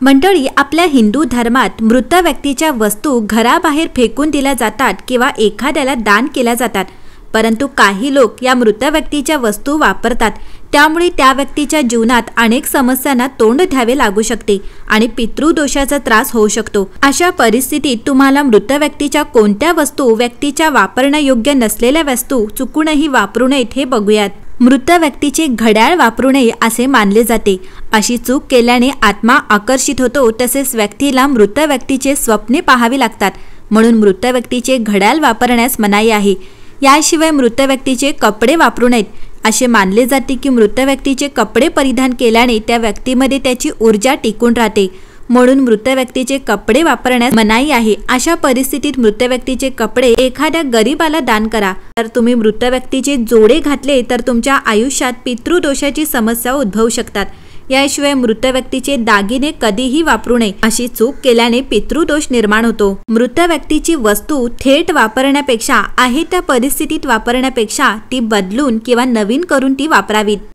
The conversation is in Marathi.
मंडळी, आपल्या हिंदू धर्मात मृत व्यक्तीच्या वस्तू घराबाहेर फेकून दिल्या जातात किंवा एखाद्याला दान केल्या जातात। परंतु काही लोक या मृत व्यक्तीच्या वस्तू वापरतात, त्यामुळे त्या व्यक्तीच्या जीवनात अनेक समस्यांना तोंड द्यावे लागू शकते आणि पितृदोषाचा त्रास होऊ शकतो। अशा परिस्थितीत तुम्हाला मृत व्यक्तीच्या कोणत्या वस्तू, व्यक्तीच्या वापरण्यायोग्य नसलेल्या वस्तू चुकूनही वापरू नयेत हे बघूयात। मृत व्यक्तीचे घड्याळ वापरू नये असे मानले जाते। अशी चूक केल्याने आत्मा आकर्षित होतो, तसेच व्यक्तीला मृत व्यक्तीचे स्वप्ने पाहावी लागतात, म्हणून मृत व्यक्तीचे घड्याळ वापरण्यास मनाई आहे। याशिवाय मृत व्यक्तीचे कपडे वापरू नयेत। असे मानले जाते की मृत व्यक्तीचे कपडे परिधान केल्याने त्या व्यक्तीमध्ये त्याची ऊर्जा टिकून राहते, म्हणून मृत व्यक्तीचे कपडे वापरण्यास मनाई आहे। अशा परिस्थितीत मृत व्यक्तीचे कपडे एखाद्या गरीबाला दान करा। तर तुम्ही मृत व्यक्तीचे जोडे घातले तर तुमच्या आयुष्यात पितृदोषाची समस्या उद्भवू शकतात। याशिवाय मृत व्यक्तीचे दागिने कधीही वापरू नये। अशी चूक केल्याने पितृदोष निर्माण होतो। मृत व्यक्तीची वस्तू थेट वापरण्यापेक्षा, आहे त्या परिस्थितीत वापरण्यापेक्षा ती बदलून किंवा नवीन करून ती वापरावीत।